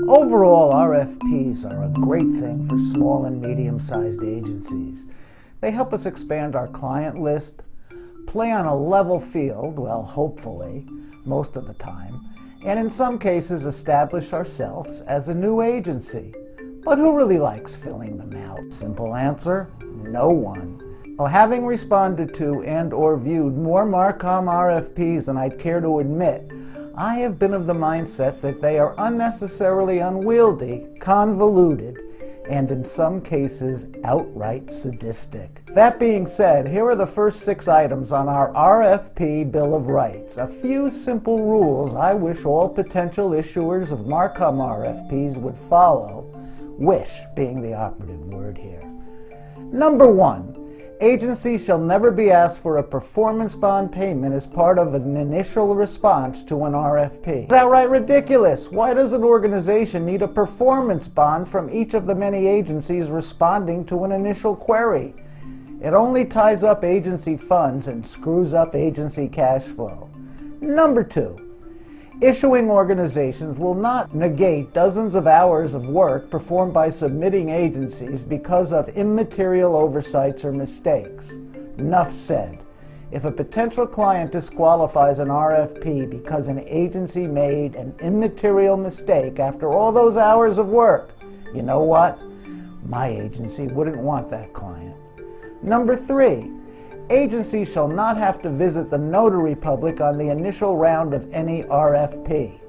Overall, RFPs are a great thing for small and medium-sized agencies. They help us expand our client list, play on a level field, well, hopefully, most of the time, and in some cases establish ourselves as a new agency. But who really likes filling them out? Simple answer, no one. Well, having responded to and or viewed more Marcom RFPs than I'd care to admit, I have been of the mindset that they are unnecessarily unwieldy, convoluted, and in some cases outright sadistic. That being said, here are the first 6 items on our RFP Bill of Rights. A few simple rules I wish all potential issuers of Marcom RFPs would follow, wish being the operative word here. Number 1. Agencies shall never be asked for a performance bond payment as part of an initial response to an RFP. Is that right? Ridiculous. Why does an organization need a performance bond from each of the many agencies responding to an initial query? It only ties up agency funds and screws up agency cash flow. Number 2. Issuing organizations will not negate dozens of hours of work performed by submitting agencies because of immaterial oversights or mistakes. Enough said. If a potential client disqualifies an RFP because an agency made an immaterial mistake after all those hours of work, you know what? My agency wouldn't want that client. Number 3. Agencies shall not have to visit the Notary Public on the initial round of any RFP.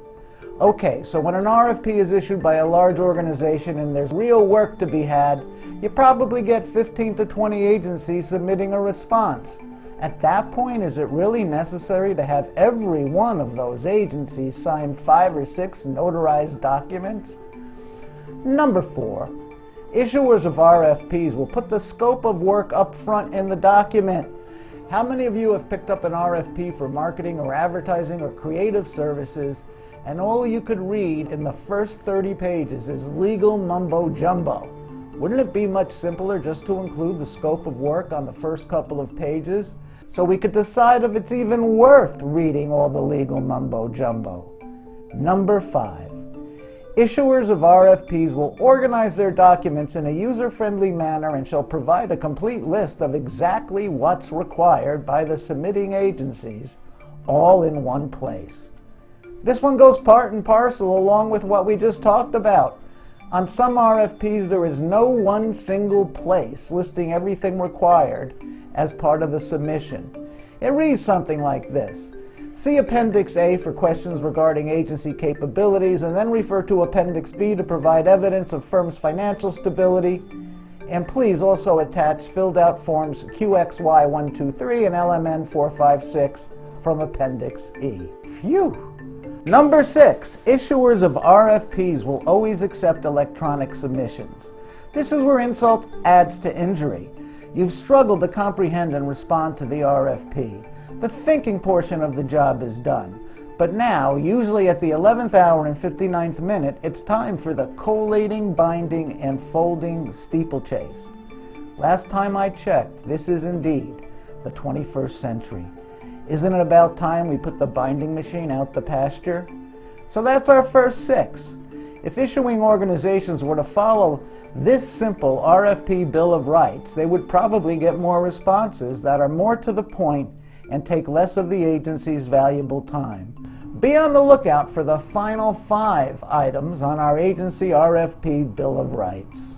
Okay, so when an RFP is issued by a large organization and there's real work to be had, you probably get 15 to 20 agencies submitting a response. At that point, is it really necessary to have every one of those agencies sign 5 or 6 notarized documents? Number 4. Issuers of RFPs will put the scope of work up front in the document. How many of you have picked up an RFP for marketing or advertising or creative services, and all you could read in the first 30 pages is legal mumbo jumbo? Wouldn't it be much simpler just to include the scope of work on the first couple of pages so we could decide if it's even worth reading all the legal mumbo jumbo? Number 5. Issuers of RFPs will organize their documents in a user-friendly manner and shall provide a complete list of exactly what's required by the submitting agencies, all in one place. This one goes part and parcel along with what we just talked about. On some RFPs, there is no one single place listing everything required as part of the submission. It reads something like this. See Appendix A for questions regarding agency capabilities, and then refer to Appendix B to provide evidence of firm's financial stability. And please also attach filled out forms QXY123 and LMN456 from Appendix E. Phew! Number 6. Issuers of RFPs will always accept electronic submissions. This is where insult adds to injury. You've struggled to comprehend and respond to the RFP. The thinking portion of the job is done. But now, usually at the 11th hour and 59th minute, it's time for the collating, binding, and folding steeplechase. Last time I checked, this is indeed the 21st century. Isn't it about time we put the binding machine out the pasture? So that's our first 6. If issuing organizations were to follow this simple RFP Bill of Rights, they would probably get more responses that are more to the point and take less of the agency's valuable time. Be on the lookout for the final 5 items on our agency RFP Bill of Rights.